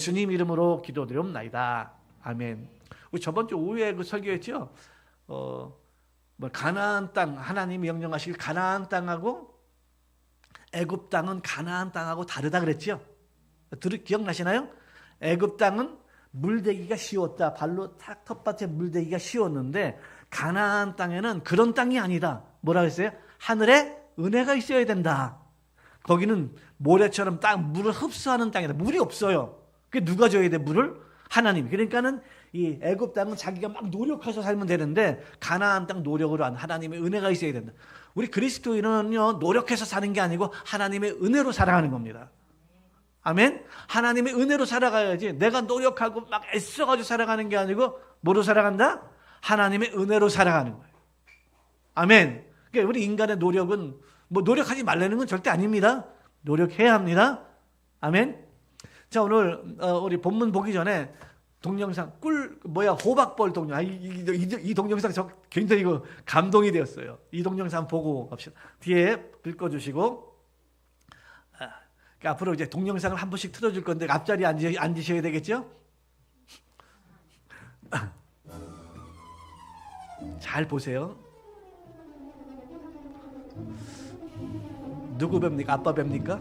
주님 이름으로 기도드리옵나이다. 아멘. 우리 저번 주 오후에 그 설교했죠. 가나안 땅, 하나님이 명령하실 가나안 땅하고 애굽 땅은 가나안 땅하고 다르다 그랬죠. 기억나시나요? 애굽 땅은 물대기가 쉬웠다. 발로 탁 텃밭에 물대기가 쉬웠는데 가나안 땅에는 그런 땅이 아니다. 뭐라고 했어요? 하늘에 은혜가 있어야 된다. 거기는 모래처럼 땅 물을 흡수하는 땅이다. 물이 없어요. 그 누가 줘야 돼? 물을? 하나님. 그러니까는 이 애굽 땅은 자기가 막 노력해서 살면 되는데 가나안 땅 노력으로 한 하나님의 은혜가 있어야 된다. 우리 그리스도인은요 노력해서 사는 게 아니고 하나님의 은혜로 살아가는 겁니다. 아멘. 하나님의 은혜로 살아가야지 내가 노력하고 막 애써가지고 살아가는 게 아니고 뭐로 살아간다? 하나님의 은혜로 살아가는 거예요. 아멘. 그러니까 우리 인간의 노력은 뭐 노력하지 말라는 건 절대 아닙니다. 노력해야 합니다. 아멘. 자, 오늘 우리 본문 보기 전에 동영상 호박벌 동영. 이 동영상 저 굉장히 이거 감동이 되었어요. 이 동영상 보고 갑시다. 뒤에 불 꺼주시고 앞으로 이제 동영상을 한 번씩 틀어줄 건데 앞자리에 앉으셔야 되겠죠? 잘 보세요. 누구 뵙니까? 아빠 뵙니까?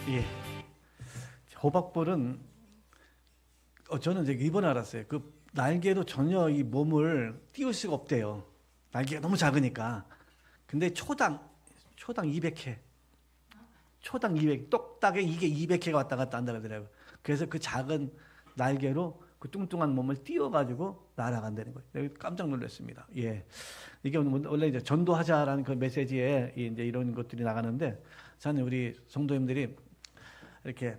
예. 호박벌은 저는 이제 이번에 알았어요. 그 날개로 전혀 이 몸을 띄울 수가 없대요. 날개가 너무 작으니까. 근데 초당 200회. 초당 200. 똑딱에 이게 200회가 왔다 갔다 한다 그러더라고요. 그래서 그 작은 날개로 그 뚱뚱한 몸을 띄워가지고 날아간다는 거예요. 깜짝 놀랐습니다. 예. 이게 원래 이제 전도하자라는 그 메시지에 이제 이런 것들이 나가는데 저는 우리 성도님들이 이렇게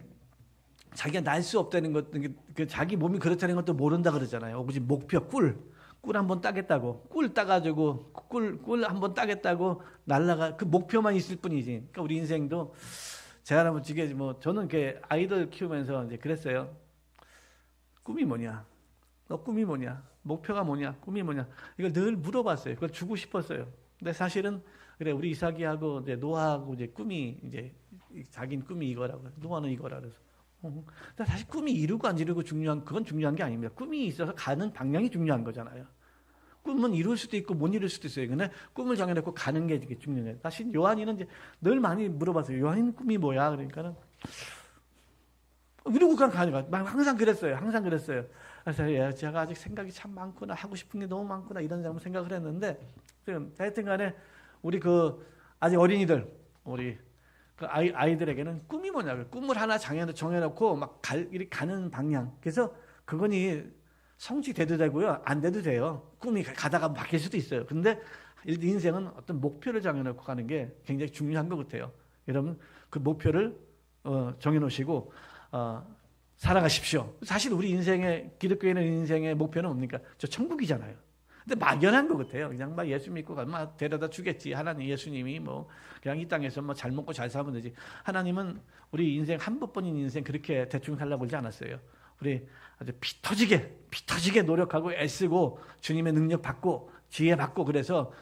자기가 날 수 없다는 것, 그 자기 몸이 그렇다는 것도 모른다 그러잖아요. 혹시 목표 꿀 한번 따겠다고, 꿀 따가지고 꿀 한번 따겠다고 날라가 그 목표만 있을 뿐이지. 그러니까 우리 인생도 제가 한번 지게 뭐 저는 그 아이들 키우면서 이제 그랬어요. 꿈이 뭐냐? 너 꿈이 뭐냐? 목표가 뭐냐? 꿈이 뭐냐? 이걸 늘 물어봤어요. 그걸 주고 싶었어요. 근데 사실은 그래 우리 이삭이하고 이제 노아하고 이제 꿈이 이제 자기는 꿈이 이거라고 노아는 이거라 그래서 근데 사실 꿈이 이루고 안 이루고 그건 중요한 게 아닙니다. 꿈이 있어서 가는 방향이 중요한 거잖아요. 꿈은 이룰 수도 있고 못 이룰 수도 있어요. 근데 꿈을 정해놓고 가는 게 되게 중요해요. 사실 요한이는 이제 늘 많이 물어봤어요. 요한이는 꿈이 뭐야? 그러니까는 이러고 그냥 가니까 항상 그랬어요. 항상 그랬어요. 그래서 제가 아직 생각이 참 많구나, 하고 싶은 게 너무 많구나 이런 생각을 했는데, 하여튼간에 우리 아직 어린이들, 우리 아이들에게는 꿈이 뭐냐고요. 꿈을 하나 정해놓고 막 이렇게 가는 방향. 그래서 그거니 성취돼도 되고요, 안 돼도 돼요. 꿈이 가다가 바뀔 수도 있어요. 근데 인생은 어떤 목표를 정해놓고 가는 게 굉장히 중요한 것 같아요. 여러분 그 목표를 정해놓으시고 살아가십시오. 사실 우리 기독교인의 인생의 목표는 뭡니까? 저 천국이잖아요. 근데 막연한 것 같아요. 그냥 막 예수 믿고 가면 데려다 주겠지. 하나님, 예수님이 뭐 그냥 이 땅에서 뭐 잘 먹고 잘 살면 되지. 하나님은 우리 인생 한 번뿐인 인생 그렇게 대충 살라고 그러지 않았어요. 우리 아주 피 터지게 노력하고 애쓰고 주님의 능력 받고 지혜 받고, 그래서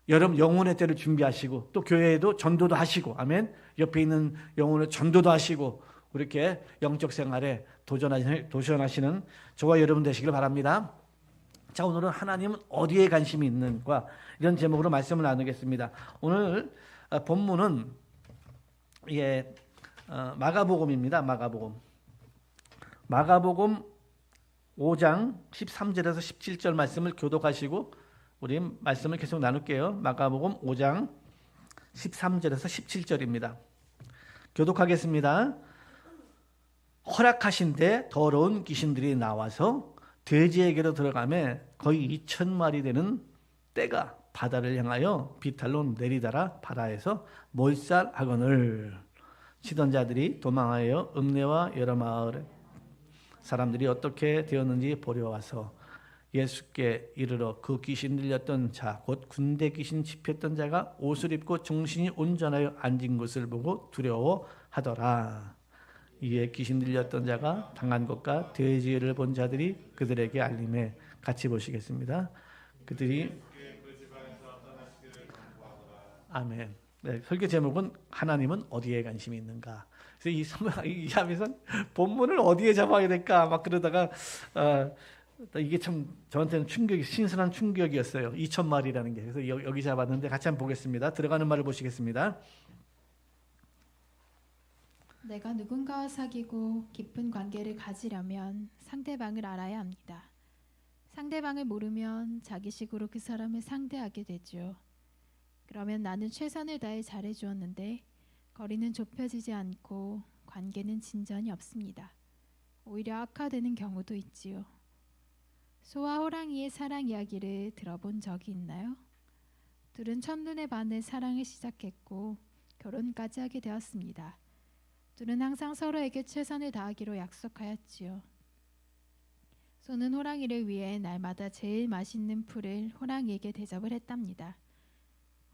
여러분 영혼의 때를 준비하시고, 또 교회에도 전도도 하시고, 아멘. 옆에 있는 영혼을 전도도 하시고, 그렇게 영적 생활에 도전하시는 저와 여러분 되시길 바랍니다. 자, 오늘은 하나님은 어디에 관심이 있는가, 이런 제목으로 말씀을 나누겠습니다. 오늘 본문은 마가복음입니다. 마가복음 5장 13절에서 17절 말씀을 교독하시고 우리 말씀을 계속 나눌게요. 마가복음 5장 13절에서 17절입니다. 교독하겠습니다. 허락하신데 더러운 귀신들이 나와서 돼지에게로 들어가매 거의 2,000마리 되는 떼가 바다를 향하여 비탈로 내리다라 바다에서 몰살하거늘 치던 자들이 도망하여 읍내와 여러 마을에 사람들이 어떻게 되었는지 보려 와서 예수께 이르러 그 귀신 들렸던 자, 곧 군대 귀신 집혔던 자가 옷을 입고 정신이 온전하여 앉은 것을 보고 두려워하더라. 이에 귀신 들렸던 자가 당한 것과 돼지를 본 자들이 그들에게 알림해. 같이 보시겠습니다. 그들이 아멘. 네, 설교 제목은 하나님은 어디에 관심이 있는가. 그래서 이 하면서 본문을 어디에 잡아야 될까 막 그러다가 이게 참 저한테는 신선한 충격이었어요. 2,000마리라는 게. 그래서 여기 잡았는데 같이 한번 보겠습니다. 들어가는 말을 보시겠습니다. 내가 누군가와 사귀고 깊은 관계를 가지려면 상대방을 알아야 합니다. 상대방을 모르면 자기식으로 그 사람을 상대하게 되죠. 그러면 나는 최선을 다해 잘해주었는데 거리는 좁혀지지 않고 관계는 진전이 없습니다. 오히려 악화되는 경우도 있지요. 소와 호랑이의 사랑 이야기를 들어본 적이 있나요? 둘은 첫눈에 반해 사랑을 시작했고 결혼까지 하게 되었습니다. 둘은 항상 서로에게 최선을 다하기로 약속하였지요. 소는 호랑이를 위해 날마다 제일 맛있는 풀을 호랑이에게 대접을 했답니다.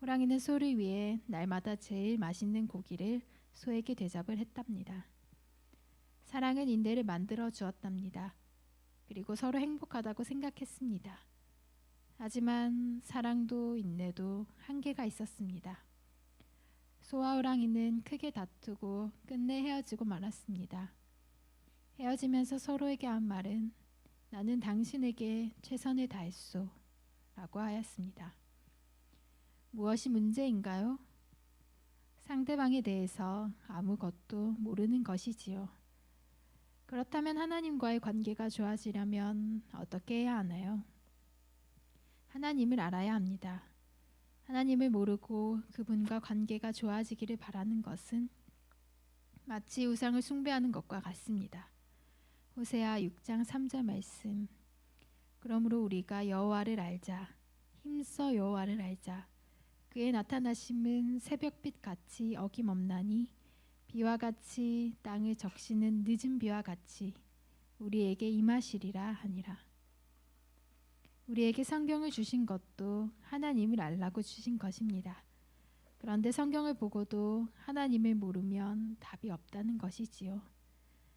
호랑이는 소를 위해 날마다 제일 맛있는 고기를 소에게 대접을 했답니다. 사랑은 인내를 만들어 주었답니다. 그리고 서로 행복하다고 생각했습니다. 하지만 사랑도 인내도 한계가 있었습니다. 소와 호랑이는 크게 다투고 끝내 헤어지고 말았습니다. 헤어지면서 서로에게 한 말은 나는 당신에게 최선을 다했소 라고 하였습니다. 무엇이 문제인가요? 상대방에 대해서 아무것도 모르는 것이지요. 그렇다면 하나님과의 관계가 좋아지려면 어떻게 해야 하나요? 하나님을 알아야 합니다. 하나님을 모르고 그분과 관계가 좋아지기를 바라는 것은 마치 우상을 숭배하는 것과 같습니다. 호세아 6장 3절 말씀. 그러므로 우리가 여호와를 알자. 힘써 여호와를 알자. 그의 나타나심은 새벽빛 같이 어김없나니 비와 같이 땅을 적시는 늦은 비와 같이 우리에게 임하시리라 하니라. 우리에게 성경을 주신 것도 하나님을 알라고 주신 것입니다. 그런데 성경을 보고도 하나님을 모르면 답이 없다는 것이지요.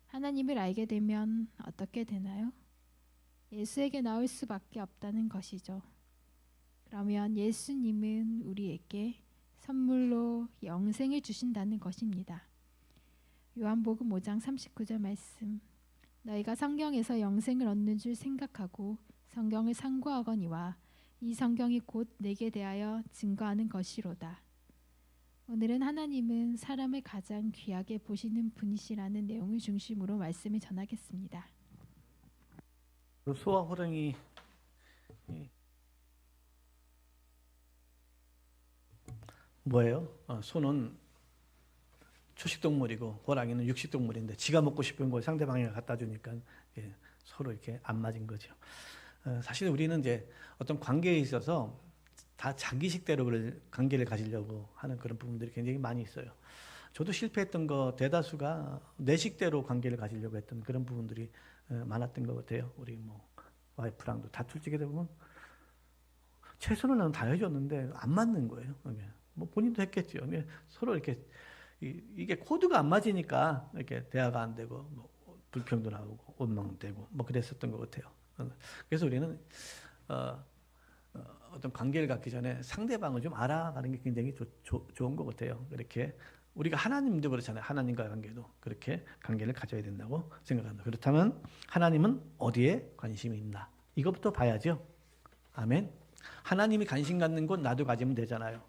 하나님을 알게 되면 어떻게 되나요? 예수에게 나올 수밖에 없다는 것이죠. 그러면 예수님은 우리에게 선물로 영생을 주신다는 것입니다. 요한복음 5장 39절 말씀. 너희가 성경에서 영생을 얻는 줄 생각하고 성경을 상고하거니와 이 성경이 곧 내게 대하여 증거하는 것이로다. 오늘은 하나님은 사람을 가장 귀하게 보시는 분이시라는 내용을 중심으로 말씀을 전하겠습니다. 소와 호랑이 뭐예요? 소는 초식동물이고 호랑이는 육식동물인데 지가 먹고 싶은 걸 상대방에게 갖다 주니까 서로 이렇게 안 맞은 거죠. 사실 우리는 이제 어떤 관계에 있어서 다 자기식대로 관계를 가지려고 하는 그런 부분들이 굉장히 많이 있어요. 저도 실패했던 거 대다수가 내 식대로 관계를 가지려고 했던 그런 부분들이 많았던 것 같아요. 우리 뭐 와이프랑도 다툴 적에 되면 최선을 나는 다 해줬는데 안 맞는 거예요. 뭐 본인도 했겠죠. 서로 이렇게 이게 코드가 안 맞으니까 이렇게 대화가 안 되고 뭐 불평도 나오고 원망되고 뭐 그랬었던 것 같아요. 그래서 우리는 어떤 관계를 갖기 전에 상대방을 좀 알아가는 게 굉장히 좋은 것 같아요. 이렇게 우리가 하나님도 그렇잖아요. 하나님과의 관계도 그렇게 관계를 가져야 된다고 생각합니다. 그렇다면 하나님은 어디에 관심이 있나? 이것부터 봐야죠. 아멘. 하나님이 관심 갖는 곳 나도 가지면 되잖아요.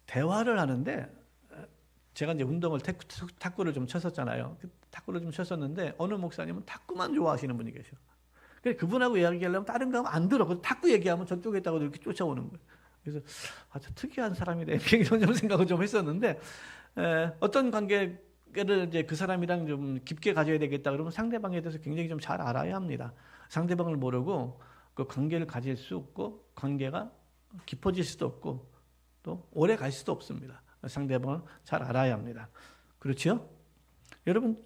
대화를 하는데 제가 이제 운동을 탁구를 좀 쳤었잖아요. 탁구를 좀 쳤었는데 어느 목사님은 탁구만 좋아하시는 분이 계셔. 그래서 그분하고 이야기하려면 다른 거 하면 안 들어. 그래서 탁구 얘기하면 저쪽에 있다고 이렇게 쫓아오는 거예요. 그래서 아주 특이한 사람이네. 이런 생각을 좀 했었는데 어떤 관계를 이제 그 사람이랑 좀 깊게 가져야 되겠다 그러면 상대방에 대해서 굉장히 좀 잘 알아야 합니다. 상대방을 모르고 그 관계를 가질 수 없고 관계가 깊어질 수도 없고 또 오래 갈 수도 없습니다. 상대방을 잘 알아야 합니다. 그렇죠? 여러분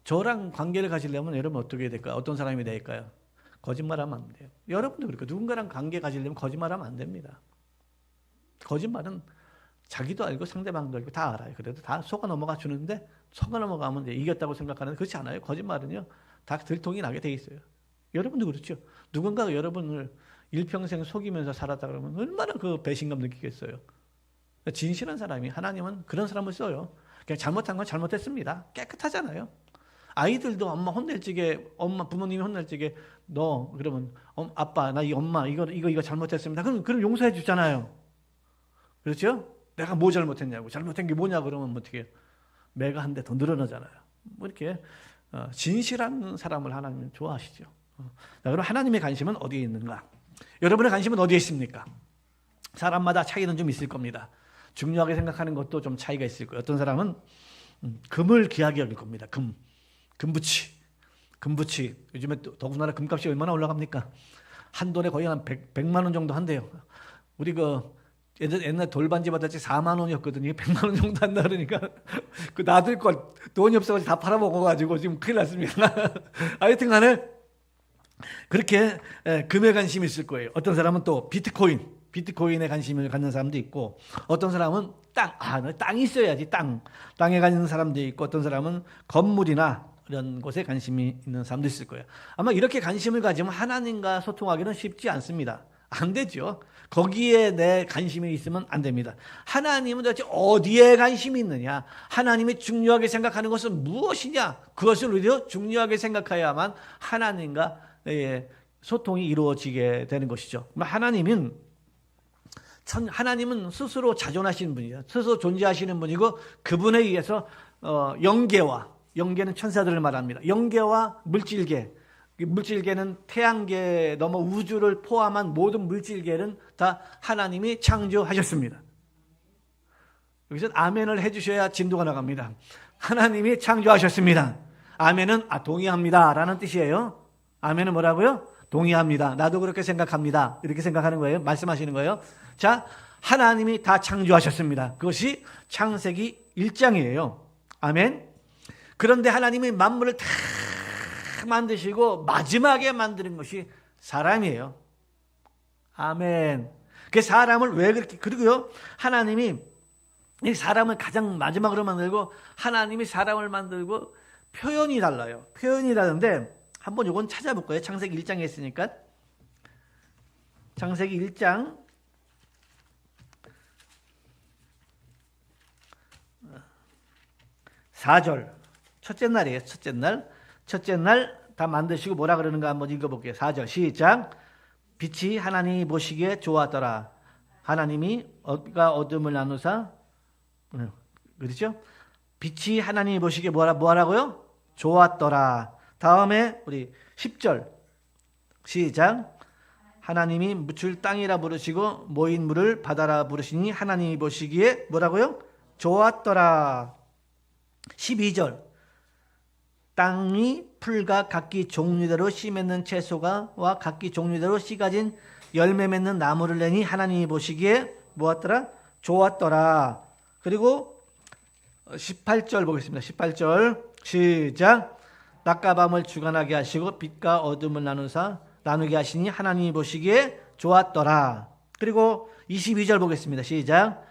저랑 관계를 가지려면 여러분 어떻게 해야 될까요? 어떤 사람이 될까요? 거짓말하면 안 돼요. 여러분도 그렇고 누군가랑 관계 가지려면 거짓말하면 안 됩니다. 거짓말은 자기도 알고 상대방도 알고 다 알아요. 그래도 다 속아 넘어가 주는데 속아 넘어가면 이겼다고 생각하는데 그렇지 않아요. 거짓말은요 다 들통이 나게 돼 있어요. 여러분도 그렇죠. 누군가가 여러분을 일평생 속이면서 살았다 그러면 얼마나 그 배신감 느끼겠어요. 진실한 사람이 하나님은 그런 사람을 써요. 그냥 잘못한 건 잘못했습니다. 깨끗하잖아요. 아이들도 엄마 혼낼 적에 엄마 부모님이 혼낼 적에 너 그러면 아빠 나 이 엄마 이거 잘못했습니다. 그럼 용서해 주잖아요. 그렇죠? 내가 뭐 잘못했냐고 잘못한 게 뭐냐 그러면 어떻게 해요? 매가 한 대 더 늘어나잖아요. 뭐 이렇게 진실한 사람을 하나님은 좋아하시죠. 자, 그럼 하나님의 관심은 어디에 있는가? 여러분의 관심은 어디에 있습니까? 사람마다 차이는 좀 있을 겁니다. 중요하게 생각하는 것도 좀 차이가 있을 거예요. 어떤 사람은 금을 귀하게 여길 겁니다. 금부치. 요즘에 더군다나 금값이 얼마나 올라갑니까? 한 돈에 거의 한 100만 원 정도 한대요. 우리 옛날 돌반지 받을 때 4만 원이었거든요. 100만 원 정도 한다 그러니까 그 놔둘 걸 돈이 없어가지고 다 팔아먹어가지고 지금 큰일 났습니다. 하여튼 간에 그렇게 금에 관심이 있을 거예요. 어떤 사람은 또 비트코인에 관심을 갖는 사람도 있고 어떤 사람은 땅이 있어야지 땅에 관심 사람도 있고 어떤 사람은 건물이나 이런 곳에 관심이 있는 사람도 있을 거예요. 아마 이렇게 관심을 가지면 하나님과 소통하기는 쉽지 않습니다. 안 되죠. 거기에 내 관심이 있으면 안 됩니다. 하나님은 도대체 어디에 관심이 있느냐? 하나님이 중요하게 생각하는 것은 무엇이냐? 그것을 우리도 중요하게 생각해야만 하나님과 소통이 이루어지게 되는 것이죠. 하나님은 스스로 자존하시는 분이죠. 스스로 존재하시는 분이고 그분에 의해서 영계는 천사들을 말합니다. 영계와 물질계는 태양계 넘어 우주를 포함한 모든 물질계는 다 하나님이 창조하셨습니다. 여기서 아멘을 해주셔야 진도가 나갑니다. 하나님이 창조하셨습니다. 아멘은 동의합니다 라는 뜻이에요. 아멘은 뭐라고요? 동의합니다. 나도 그렇게 생각합니다. 이렇게 생각하는 거예요. 말씀하시는 거예요. 자, 하나님이 다 창조하셨습니다. 그것이 창세기 1장이에요. 아멘. 그런데 하나님이 만물을 다 만드시고 마지막에 만드는 것이 사람이에요. 아멘. 그 사람을 왜 그렇게 그리고요. 하나님이 이 사람을 가장 마지막으로 만들고 하나님이 사람을 만들고 표현이 달라요. 표현이 다른데 한번 요건 찾아볼 거예요. 창세기 1장에 있으니까. 창세기 1장 4절 첫째 날이에요. 첫째 날 다 만드시고 뭐라 그러는가 한번 읽어볼게요. 4절 시작. 빛이 하나님이 보시기에 좋았더라. 하나님이 어둠을 나누사 그렇죠? 빛이 하나님이 보시기에 뭐라고요? 좋았더라. 다음에 우리 10절 시작. 하나님이 묻을 땅이라 부르시고 모인 물을 바다라 부르시니 하나님이 보시기에 뭐라고요? 좋았더라. 12절 땅이 풀과 각기 종류대로 씨 맺는 채소가와 각기 종류대로 씨 가진 열매 맺는 나무를 내니 하나님이 보시기에 뭐였더라? 좋았더라. 그리고 18절 보겠습니다. 18절 시작. 낮과 밤을 주관하게 하시고 빛과 어둠을 나누게 하시니 하나님이 보시기에 좋았더라. 그리고 22절 보겠습니다. 시작.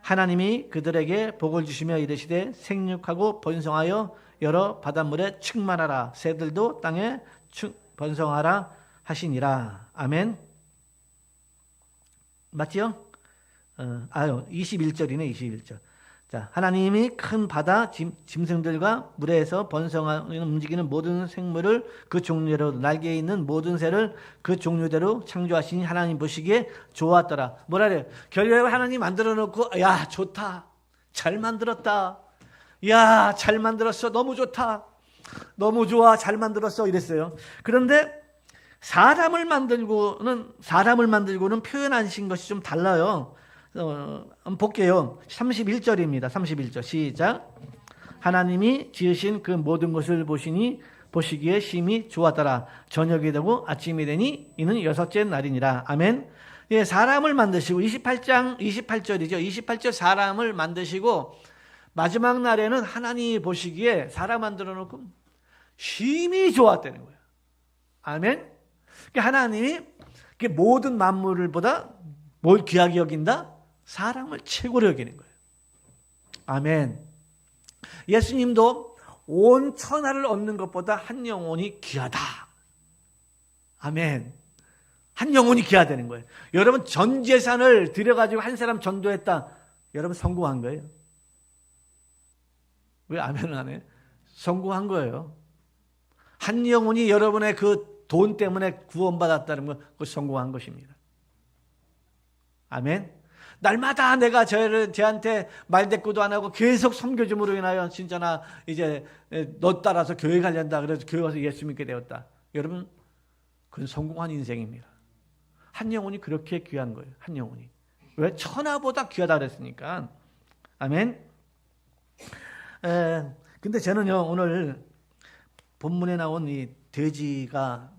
하나님이 그들에게 복을 주시며 이르시되 생육하고 번성하여 여러 바닷물에 충만하라. 새들도 땅에 번성하라 하시니라. 아멘. 맞지요? 21절이네. 21절. 자, 하나님이 큰 바다 짐승들과 물에서 번성하는 움직이는 모든 생물을 그 종류대로 날개에 있는 모든 새를 그 종류대로 창조하시니 하나님 보시기에 좋았더라. 뭐라 그래요? 결국에 하나님 만들어 놓고 야 좋다. 잘 만들었다. 야 잘 만들었어. 너무 좋다. 너무 좋아. 잘 만들었어. 이랬어요. 그런데 사람을 만들고는 표현하신 것이 좀 달라요. 한번 볼게요. 31절입니다. 31절 시작. 하나님이 지으신 그 모든 것을 보시기에 심히 좋았더라. 저녁이 되고 아침이 되니 이는 여섯째 날이니라. 아멘. 예, 사람을 만드시고 28장 28절이죠. 28절 사람을 만드시고 마지막 날에는 하나님이 보시기에 사람 만들어 놓고 심히 좋았다는 거예요. 아멘. 그러니까 하나님이 모든 만물보다 뭘 귀하게 여긴다? 사람을 최고로 여기는 거예요. 아멘. 예수님도 온 천하를 얻는 것보다 한 영혼이 귀하다. 아멘. 한 영혼이 귀하다는 거예요. 여러분 전 재산을 들여가지고 한 사람 전도했다. 여러분 성공한 거예요. 왜 아멘을 안 해? 성공한 거예요. 한 영혼이 여러분의 그 돈 때문에 구원받았다는 건 그거 성공한 것입니다. 아멘. 날마다 내가 쟤한테 말대꾸도 안 하고 계속 섬겨줌으로 인하여 진짜 나 이제 너 따라서 교회 가려한다. 그래서 교회 가서 예수 믿게 되었다. 여러분 그건 성공한 인생입니다. 한 영혼이 그렇게 귀한 거예요. 한 영혼이. 왜? 천하보다 귀하다 그랬으니까. 아멘. 근데 저는요 오늘 본문에 나온 이 돼지가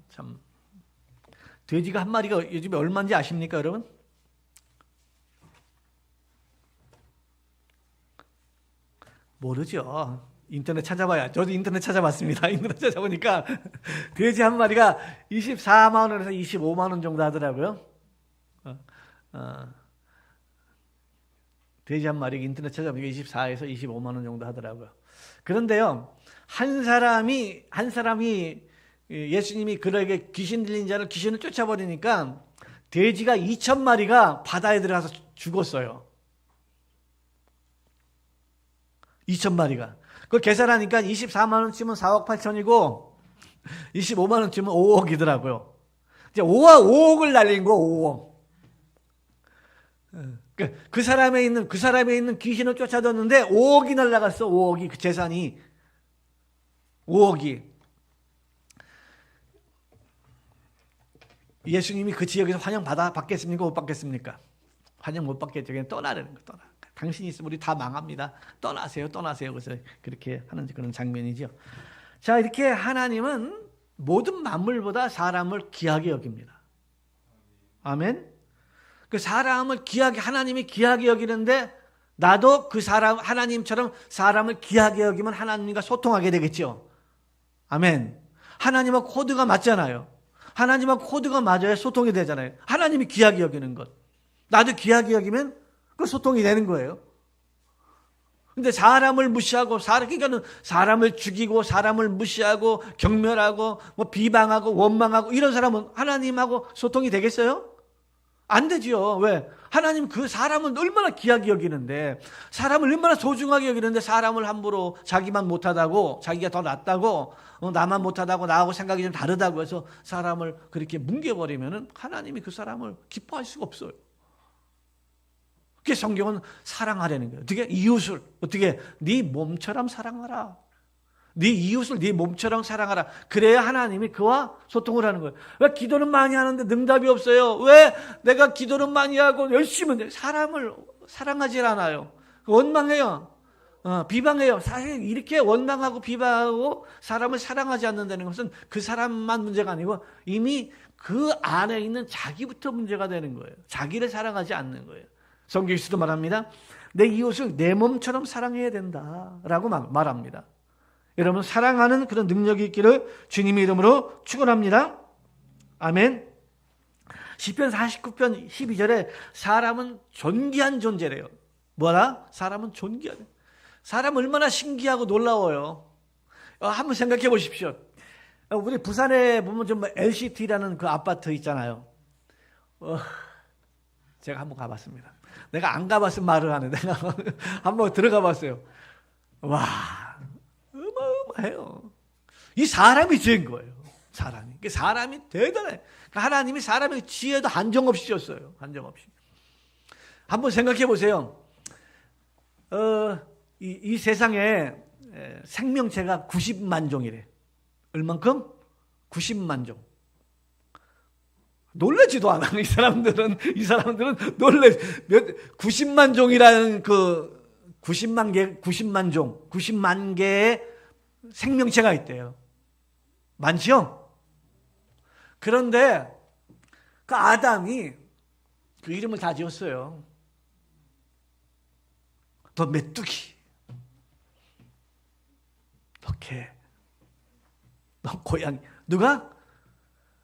한 마리가 요즘에 얼마인지 아십니까 여러분? 모르죠. 인터넷 찾아봐야. 저도 인터넷 찾아봤습니다. 인터넷 찾아보니까 돼지 한 마리가 24만 원에서 25만 원 정도 하더라고요. 돼지 한 마리 인터넷 찾아보니까 24에서 25만 원 정도 하더라고요. 그런데요, 한 사람이 예수님이 그에게 귀신 들린 자를 귀신을 쫓아버리니까 돼지가 2,000마리가 바다에 들어가서 죽었어요. 2,000마리가. 그걸 계산하니까 24만 원 치면 4억 8천이고 25만 원 치면 5억이더라고요. 이제 5억을 날린 거 5억. 그 사람에 있는 귀신을 쫓아뒀는데 5억이 날라갔어. 5억이 그 재산이 5억이. 예수님이 그 지역에서 환영 받겠습니까? 못 받겠습니까? 환영 못 받겠죠. 그냥 떠나라는 거. 떠나. 당신이 있으면 우리 다 망합니다. 떠나세요. 그래서 그렇게 하는 그런 장면이죠. 자, 이렇게 하나님은 모든 만물보다 사람을 귀하게 여깁니다. 아멘. 그 사람을 하나님이 귀하게 여기는데 나도 그 하나님처럼 사람을 귀하게 여기면 하나님과 소통하게 되겠죠. 아멘. 하나님과 코드가 맞잖아요. 하나님과 코드가 맞아야 소통이 되잖아요. 하나님이 귀하게 여기는 것. 나도 귀하게 여기면 그 소통이 되는 거예요. 근데 사람을 무시하고, 그러니까는 사람을 죽이고, 사람을 무시하고, 경멸하고, 비방하고, 원망하고, 이런 사람은 하나님하고 소통이 되겠어요? 안 되지요. 왜? 하나님 그 사람을 얼마나 귀하게 여기는데, 사람을 얼마나 소중하게 여기는데, 사람을 함부로 자기만 못하다고, 자기가 더 낫다고, 나만 못하다고, 나하고 생각이 좀 다르다고 해서 사람을 그렇게 뭉개버리면은 하나님이 그 사람을 기뻐할 수가 없어요. 그게 성경은 사랑하라는 거예요. 어떻게? 이웃을 어떻게? 네 몸처럼 사랑하라. 네 이웃을 네 몸처럼 사랑하라. 그래야 하나님이 그와 소통을 하는 거예요. 왜 기도는 많이 하는데 응답이 없어요? 왜 내가 기도는 많이 하고 열심히 하는데 사람을 사랑하지 않아요? 원망해요. 비방해요. 사실 이렇게 원망하고 비방하고 사람을 사랑하지 않는다는 것은 그 사람만 문제가 아니고 이미 그 안에 있는 자기부터 문제가 되는 거예요. 자기를 사랑하지 않는 거예요. 성경에서도 말합니다. 내 이웃을 내 몸처럼 사랑해야 된다라고 말합니다. 여러분, 사랑하는 그런 능력이 있기를 주님의 이름으로 축원합니다. 아멘. 시편 49편 12절에 사람은 존귀한 존재래요. 뭐라? 사람은 존귀하네. 사람 얼마나 신기하고 놀라워요. 한번 생각해 보십시오. 우리 부산에 보면 좀 LCT라는 그 아파트 있잖아요. 제가 한번 가봤습니다. 내가 안 가봤으면 말을 하네. 내가 한번 들어가 봤어요. 와, 어마어마해요. 이 사람이 지은 거예요. 사람이 대단해. 하나님이 사람의 지혜도 한정없이 지었어요. 한정없이. 한번 생각해 보세요. 이 세상에 생명체가 90만 종이래. 얼만큼? 90만 종. 놀라지도 않아. 이 사람들은 놀래. 90만 종이라는 그 90만 개의 생명체가 있대요. 많죠? 그런데 그 아담이 그 이름을 다 지었어요. 너 메뚜기, 너 개, 너 고양이. 누가?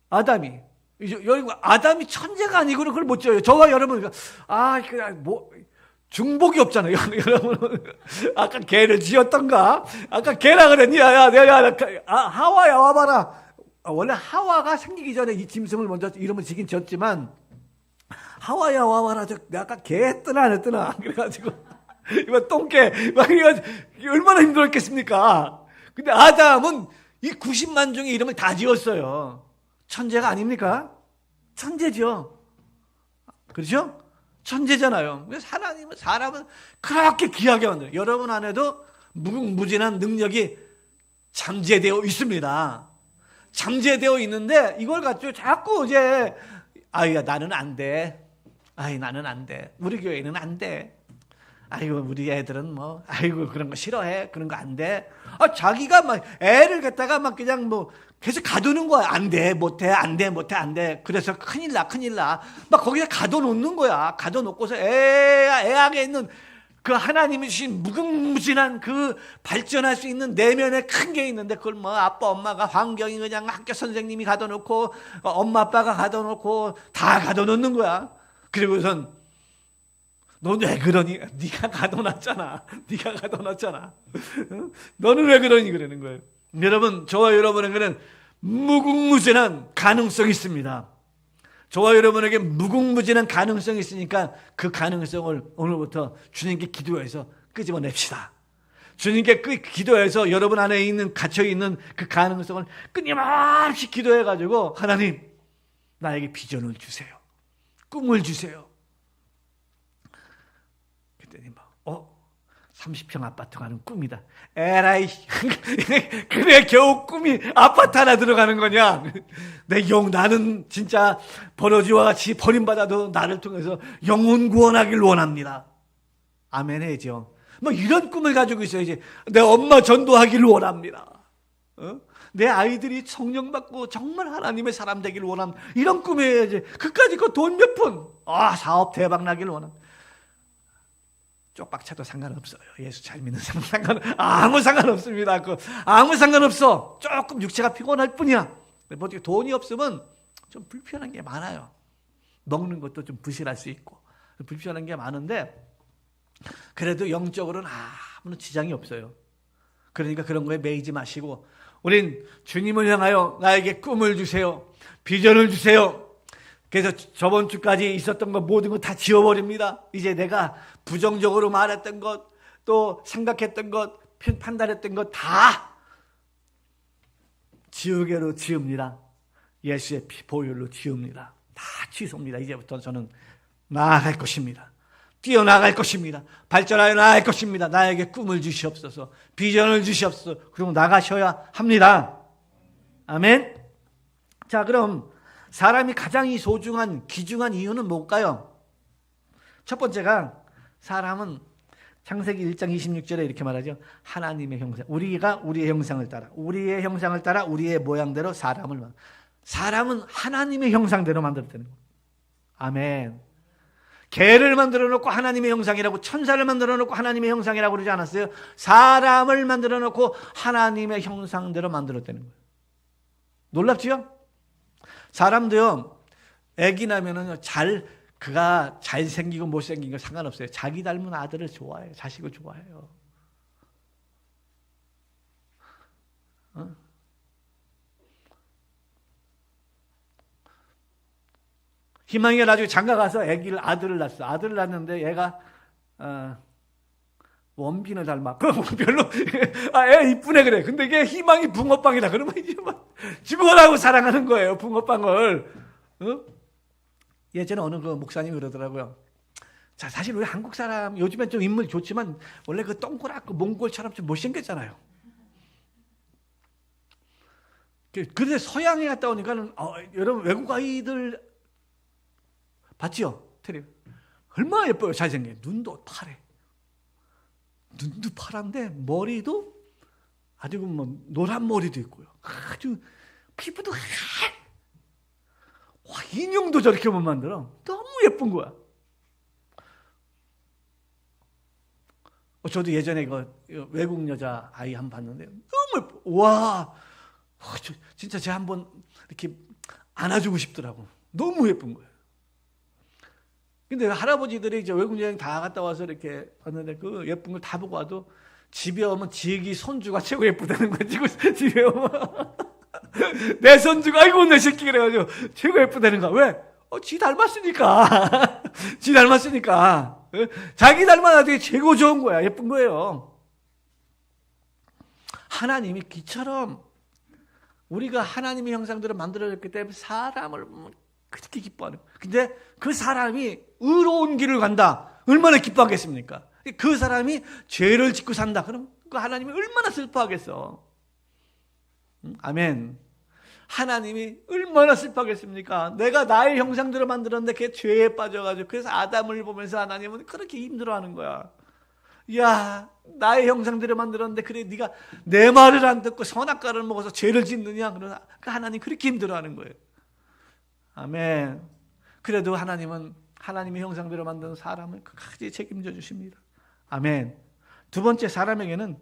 아담이. 여러분, 아담이 천재가 아니고는 그걸 못 지어요. 저와 여러분, 그냥 중복이 없잖아요. 여러분, 아까 개를 지었던가? 아까 개라 그랬니? 하와야 와봐라. 원래 하와가 생기기 전에 이 짐승을 먼저 이름을 지긴 지었지만, 하와야 와봐라. 내가 아까 개 했더나 안 했더나? 그래가지고, 이거 똥개, 얼마나 힘들었겠습니까? 근데 아담은 이 90만 종의 이름을 다 지었어요. 천재가 아닙니까? 천재죠. 그렇죠? 천재잖아요. 그래서 하나님은 사람은 그렇게 귀하게 만들어요. 여러분 안에도 무궁무진한 능력이 잠재되어 있습니다. 잠재되어 있는데 이걸 가지고 자꾸 이제 나는 안 돼. 나는 안 돼. 우리 교회는 안 돼. 우리 애들은 그런 거 싫어해. 그런 거 안 돼. 자기가 막 애를 갖다가 막 그냥 계속 가두는 거야. 안 돼, 못해, 안 돼, 못해, 안 돼. 그래서 큰일 나. 막 거기다 가둬놓는 거야. 가둬놓고서 애 안에 있는 그 하나님이 주신 무궁무진한 그 발전할 수 있는 내면에 큰 게 있는데 그걸 아빠, 엄마가 환경이 그냥 학교 선생님이 가둬놓고 엄마, 아빠가 가둬놓고 다 가둬놓는 거야. 그리고선 너 왜 그러니? 네가 가둬놨잖아. 너는 왜 그러니? 그러는 거예요. 여러분, 저와 여러분에게는 무궁무진한 가능성이 있습니다. 저와 여러분에게 무궁무진한 가능성이 있으니까 그 가능성을 오늘부터 주님께 기도해서 끄집어냅시다. 주님께 기도해서 여러분 안에 있는 갇혀있는 그 가능성을 끊임없이 기도해가지고 하나님, 나에게 비전을 주세요. 꿈을 주세요. 그랬더니 30평 아파트 가는 꿈이다. 에라이, 그래 겨우 꿈이 아파트 하나 들어가는 거냐? 나는 진짜 버러지와 같이 버림받아도 나를 통해서 영혼 구원하길 원합니다. 아멘 해야죠. 이런 꿈을 가지고 있어야지. 내 엄마 전도하기를 원합니다. 내 아이들이 성령 받고 정말 하나님의 사람 되기를 원합니다. 이런 꿈이어야지. 그까짓 거 돈 몇 푼. 사업 대박 나기를 원합니다. 쪽박차도 상관없어요. 예수 잘 믿는 사람 아무 상관없습니다. 아무 상관없어. 조금 육체가 피곤할 뿐이야. 돈이 없으면 좀 불편한 게 많아요. 먹는 것도 좀 부실할 수 있고 불편한 게 많은데 그래도 영적으로는 아무런 지장이 없어요. 그러니까 그런 거에 매이지 마시고 우린 주님을 향하여 나에게 꿈을 주세요. 비전을 주세요. 그래서 저번 주까지 있었던 것 모든 거 다 지워버립니다. 이제 내가 부정적으로 말했던 것, 또 생각했던 것, 판단했던 것 다 지우개로 지웁니다. 예수의 피 보혈로 지웁니다. 다 취소입니다. 이제부터 저는 나아갈 것입니다. 뛰어나갈 것입니다. 발전하여 나아갈 것입니다. 나에게 꿈을 주시옵소서, 비전을 주시옵소서. 그리고 나가셔야 합니다. 아멘. 자, 그럼 사람이 가장 소중한 귀중한 이유는 뭘까요? 첫 번째가 사람은 창세기 1장 26절에 이렇게 말하죠. 하나님의 형상. 우리가 우리의 형상을 따라, 우리의 형상을 따라 우리의 모양대로 사람을 만들어. 사람은 하나님의 형상대로 만들었다는 거예요. 아멘. 개를 만들어 놓고 하나님의 형상이라고, 천사를 만들어 놓고 하나님의 형상이라고 그러지 않았어요. 사람을 만들어 놓고 하나님의 형상대로 만들었다는 거예요. 놀랍지요? 사람도요, 애기 나면은 그가 잘생기고 못생긴 거 상관없어요. 자기 닮은 아들을 좋아해요. 자식을 좋아해요. 희망이가 나중에 장가 가서 아들을 낳았어. 아들을 낳았는데 얘가 원빈을 닮아. 그럼 별로 애 이쁘네 그래. 근데 이게 희망이 붕어빵이다. 그러면 이제 막 죽어라고 사랑하는 거예요. 붕어빵을. 예전에 어느 그 목사님이 그러더라고요. 자, 사실 우리 한국 사람 요즘엔 좀 인물 좋지만 원래 그 동그랗고 몽골처럼 좀 못생겼잖아요. 그런데 서양에 갔다 오니까는 여러분 외국 아이들 봤죠? 테레비. 얼마나 예뻐요. 잘생긴. 눈도 파래. 눈도 파란데 머리도 아주 뭐 노란 머리도 있고요. 아주 피부도 와, 인형도 저렇게 못 만들어. 너무 예쁜 거야. 저도 예전에 그 외국 여자 아이 한 번 봤는데 너무 예뻐. 와, 진짜 쟤 한번 이렇게 안아주고 싶더라고. 너무 예쁜 거예요. 근데 할아버지들이 이제 외국 여행 다 갔다 와서 이렇게 왔는데 그 예쁜 걸 다 보고 와도 집에 오면 지기 손주가 최고 예쁘다는 거야. 집에 오면 내 손주가 아이고 내 새끼 그래가지고 최고 예쁘다는 거야. 왜? 지 닮았으니까. 지 닮았으니까. 자기 닮아야 되게 최고 좋은 거야. 예쁜 거예요. 하나님이 귀처럼 우리가 하나님의 형상대로 만들어졌기 때문에 사람을 그렇게 기뻐하는 거예요. 근데 그 사람이 의로운 길을 간다. 얼마나 기뻐하겠습니까? 그 사람이 죄를 짓고 산다. 그럼 그 하나님이 얼마나 슬퍼하겠어. 아멘. 하나님이 얼마나 슬퍼하겠습니까? 내가 나의 형상대로 만들었는데 걔 죄에 빠져가지고 그래서 아담을 보면서 하나님은 그렇게 힘들어하는 거야. 야, 나의 형상대로 만들었는데 그래 네가 내 말을 안 듣고 선악과를 먹어서 죄를 짓느냐? 그러나 그 하나님 그렇게 힘들어하는 거예요. 아멘. 그래도 하나님은 하나님의 형상대로 만든 사람을 끝까지 책임져 주십니다. 아멘. 두 번째, 사람에게는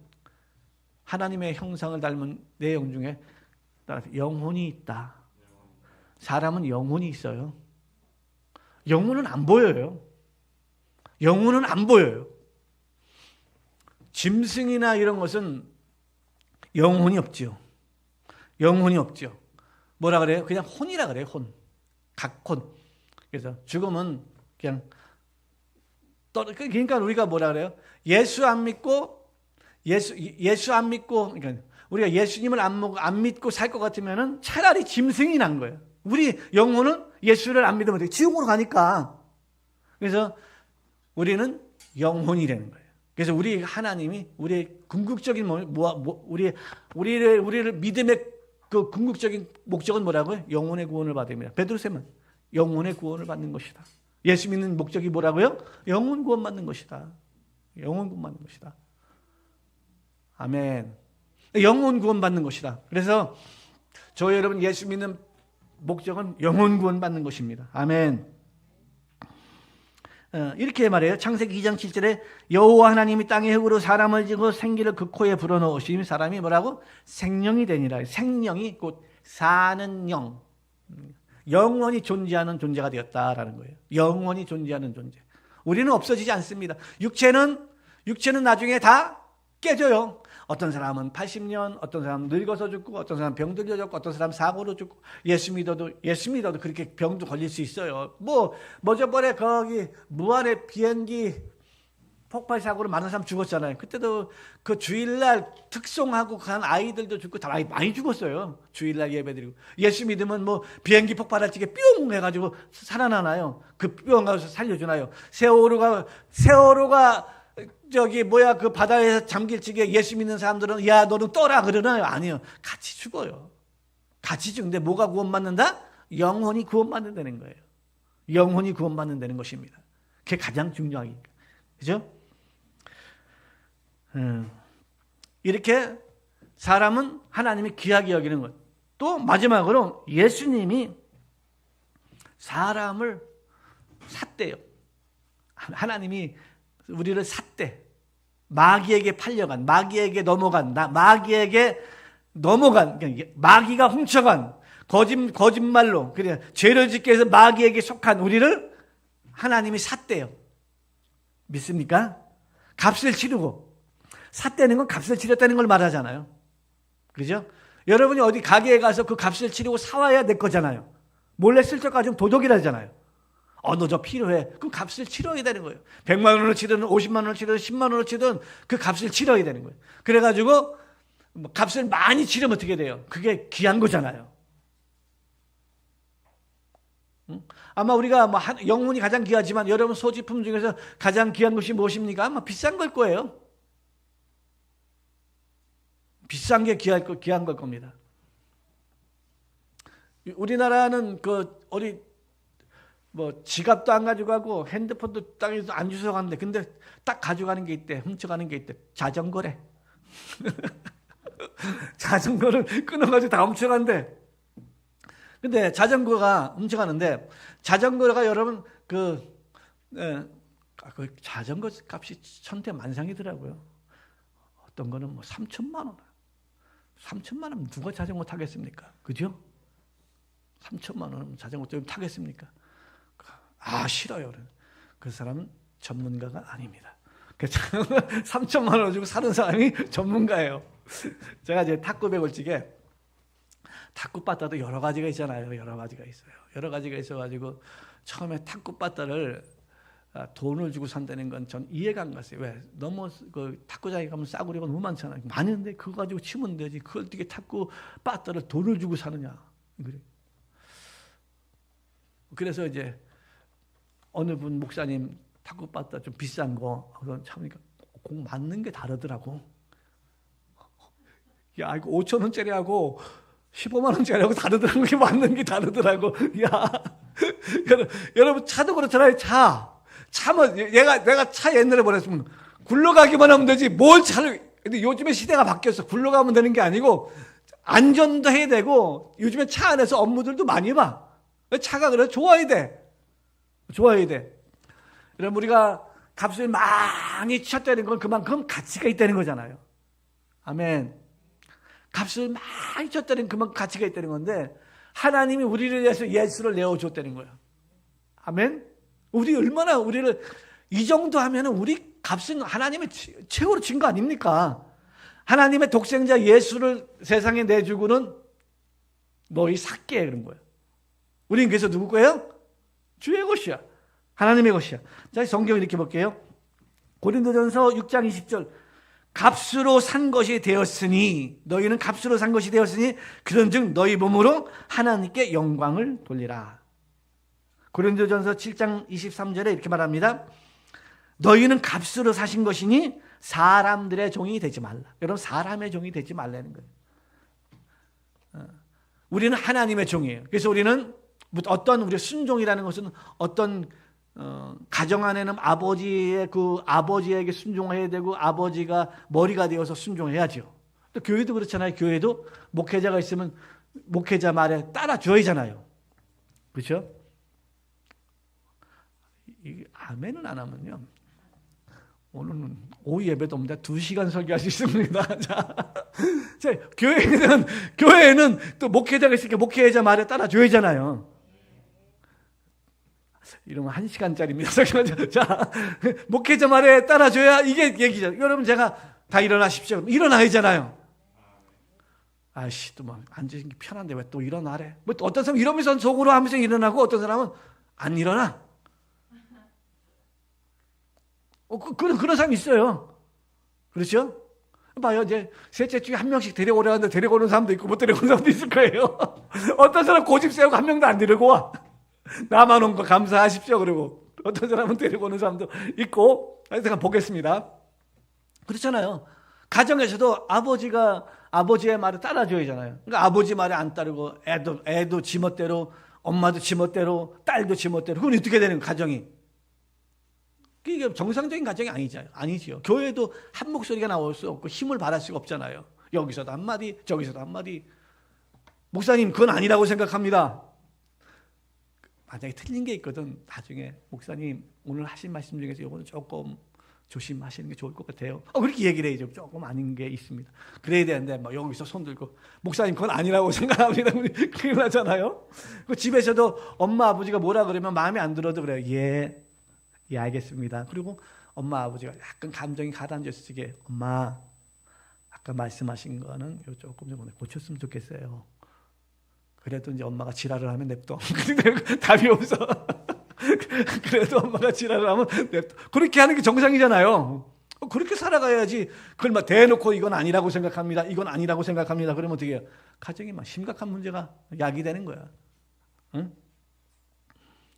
하나님의 형상을 닮은 내용 중에 영혼이 있다. 사람은 영혼이 있어요. 영혼은 안 보여요. 영혼은 안 보여요. 짐승이나 이런 것은 영혼이 없죠. 영혼이 없죠. 뭐라 그래요? 그냥 혼이라 그래요. 혼. 각혼. 그래서 죽음은 그냥 그러니까 우리가 뭐라 그래요? 예수 안 믿고 그러니까 우리가 예수님을 안 믿고 살 것 같으면은 차라리 짐승이 난 거예요. 우리 영혼은 예수를 안 믿으면 지옥으로 가니까. 그래서 우리는 영혼이라는 거예요. 그래서 우리 하나님이 우리의 궁극적인 우리를 믿음의 그 궁극적인 목적은 뭐라고요? 영혼의 구원을 받습니다. 베드로쌤은 영혼의 구원을 받는 것이다. 예수 믿는 목적이 뭐라고요? 영혼 구원 받는 것이다. 영혼 구원 받는 것이다. 아멘. 영혼 구원 받는 것이다. 그래서 저 여러분 예수 믿는 목적은 영혼 구원 받는 것입니다. 아멘. 이렇게 말해요. 창세기 2장 7절에 여호와 하나님이 땅의 흙으로 사람을 지고 생기를 그 코에 불어넣으시니 사람이 뭐라고? 생명이 되니라. 생명이 곧 사는 영. 영원히 존재하는 존재가 되었다라는 거예요. 영원히 존재하는 존재. 우리는 없어지지 않습니다. 육체는 나중에 다 깨져요. 어떤 사람은 80년, 어떤 사람은 늙어서 죽고, 어떤 사람은 병들려 죽고, 어떤 사람은 사고로 죽고, 예수 믿어도 그렇게 병도 걸릴 수 있어요. 저번에 거기 무안의 비행기 폭발 사고로 많은 사람 죽었잖아요. 그때도 그 주일날 특송하고 간 아이들도 죽고 다 많이 죽었어요. 주일날 예배드리고. 예수 믿으면 비행기 폭발할 적에 뿅 해가지고 살아나나요? 그 뿅 가서 살려주나요? 세월호가 그 바다에서 잠길 적에 예수 믿는 사람들은 야 너는 떠라 그러나요? 아니요. 같이 죽어요. 같이 죽는데 뭐가 구원받는다? 영혼이 구원받는다는 거예요. 영혼이 구원받는다는 것입니다. 그게 가장 중요하니까. 그죠? 이렇게 사람은 하나님이 귀하게 여기는 것. 또 마지막으로 예수님이 사람을 샀대요. 하나님이 우리를 샀대. 마귀에게 팔려간, 마귀에게 넘어간, 마귀가 훔쳐간 거짓말로 그래 죄를 짓게 해서 마귀에게 속한 우리를 하나님이 샀대요. 믿습니까? 값을 치르고. 샀다는 건 값을 치렀다는 걸 말하잖아요. 그죠? 여러분이 어디 가게에 가서 그 값을 치르고 사와야 될 거잖아요. 몰래 슬쩍 가지면 도둑이라잖아요. 너 저 필요해. 그럼 값을 치러야 되는 거예요. 100만 원을 치든 50만 원을 치든 10만 원을 치든 그 값을 치러야 되는 거예요. 그래가지고 값을 많이 치르면 어떻게 돼요? 그게 귀한 거잖아요. 아마 우리가 영혼이 가장 귀하지만 여러분 소지품 중에서 가장 귀한 것이 무엇입니까? 아마 비싼 걸 거예요. 비싼 게 귀한 걸 겁니다. 우리나라는 지갑도 안 가져가고 핸드폰도 땅에서 안 주워 가는데 근데 딱 가져가는 게 있대. 훔쳐가는 게 있대. 자전거래. 자전거를 끊어가지고 다 훔쳐간대. 근데 자전거가 훔쳐가는데 자전거가 여러분 그 자전거 값이 천태만상이더라고요. 어떤 거는 3천만 원. 3천만 원 누가 자전거 타겠습니까? 그죠? 3천만 원 자전거 좀 타겠습니까? 싫어요. 그 사람은 전문가가 아닙니다. 3천만 원 주고 사는 사람이 전문가예요. 제가 이제 탁구 배울 적에 탁구바따도 여러 가지가 있잖아요. 여러 가지가 있어요. 여러 가지가 있어가지고 처음에 탁구바따를 돈을 주고 산다는 건 전 이해가 안 갔어요. 왜? 너무 탁구장에 가면 싸구려가 너무 많잖아요. 많은데 그거 가지고 치면 되지. 그걸 어떻게 탁구바따를 돈을 주고 사느냐. 그래. 그래서 이제 어느 분 목사님 탁구바따 좀 비싼 거 참으니까 공 맞는 게 다르더라고. 야 이거 5천 원짜리하고 15만 원짜리하고 다르더라고. 이게 맞는 게 다르더라고. 여러분 차도 그렇잖아요. 차면 내가 차 옛날에 보냈으면 굴러가기만 하면 되지 뭘 차를. 근데 요즘에 시대가 바뀌었어. 굴러가면 되는 게 아니고 안전도 해야 되고 요즘에 차 안에서 업무들도 많이 봐. 차가 그래 좋아야 돼. 여러분 우리가 값을 많이 쳤다는 건 그만큼 가치가 있다는 거잖아요. 아멘. 값을 많이 쳤다는 그만큼 가치가 있다는 건데 하나님이 우리를 위해서 예수를 내어줬다는 거예요. 아멘. 우리를 이 정도 하면은 우리 값은 하나님의 최고로 친 거 아닙니까? 하나님의 독생자 예수를 세상에 내주고는 너희 삭게 그런 거예요. 우리는 그래서 누구 거예요? 주의 것이야. 하나님의 것이야. 자, 성경 이렇게 볼게요. 고린도전서 6장 20절. 값으로 산 것이 되었으니 너희는 값으로 산 것이 되었으니 그런즉 너희 몸으로 하나님께 영광을 돌리라. 고린도전서 7장 23절에 이렇게 말합니다. 너희는 값으로 사신 것이니 사람들의 종이 되지 말라. 여러분 사람의 종이 되지 말라는 거예요. 우리는 하나님의 종이에요. 그래서 우리는 우리 순종이라는 것은 어떤 가정 안에는 아버지에게 순종해야 되고 아버지가 머리가 되어서 순종해야죠. 또 교회도 그렇잖아요. 교회도 목회자가 있으면 목회자 말에 따라줘야 하잖아요. 그렇죠? 아멘은 안 하면요. 오늘은 오후 예배도 없는데 2시간 설교할 수 있습니다. 자, 교회에는 또 목회자가 있으니까 목회자 말에 따라줘야 하잖아요. 이러면 1시간짜리입니다. 자, 목회자 말에 따라줘야 이게 얘기죠. 여러분 제가 다 일어나십시오. 일어나야잖아요. 아이씨, 또 막 앉으신 게 편한데 왜 또 일어나래? 뭐 또 어떤 사람은 이러면서 속으로 하면서 일어나고 어떤 사람은 안 일어나. 그런 사람이 있어요. 그렇죠? 봐요. 이제 셋째 중에 한 명씩 데려오려 하는데 데려오는 사람도 있고 못 데려오는 사람도 있을 거예요. 어떤 사람 고집 세우고 한 명도 안 데리고 와. 나만 온 거 감사하십시오. 그러고 어떤 사람은 데리고 오는 사람도 있고. 그래서 보겠습니다. 그렇잖아요. 가정에서도 아버지가 아버지의 말을 따라줘야 하잖아요. 그러니까 아버지 말에 안 따르고 애도 지멋대로, 엄마도 지멋대로, 딸도 지멋대로. 그건 어떻게 되는 거예요, 가정이? 이게 정상적인 가정이 아니죠. 교회도 한 목소리가 나올 수 없고 힘을 발할 수가 없잖아요. 여기서도 한마디, 저기서도 한마디. 목사님, 그건 아니라고 생각합니다. 만약에 틀린 게 있거든, 나중에 목사님 오늘 하신 말씀 중에서 이거는 조금 조심하시는 게 좋을 것 같아요. 그렇게 얘기를 해야죠. 조금 아닌 게 있습니다. 그래야 되는데 막 여기서 손 들고 목사님 그건 아니라고 생각합니다. 큰일 나잖아요. 집에서도 엄마 아버지가 뭐라 그러면 마음에 안 들어도 그래요. 예 알겠습니다. 그리고 엄마 아버지가 약간 감정이 가라앉았을 때 엄마 아까 말씀하신 거는 조금 좀 고쳤으면 좋겠어요. 그래도 이제 엄마가 지랄을 하면 냅둬. 답이 없어. 그래도 엄마가 지랄을 하면 냅둬. 그렇게 하는 게 정상이잖아요. 그렇게 살아가야지. 그걸 막 대놓고 이건 아니라고 생각합니다. 이건 아니라고 생각합니다. 그러면 어떻게 해요? 가정이 막 심각한 문제가 야기되는 거야. 응?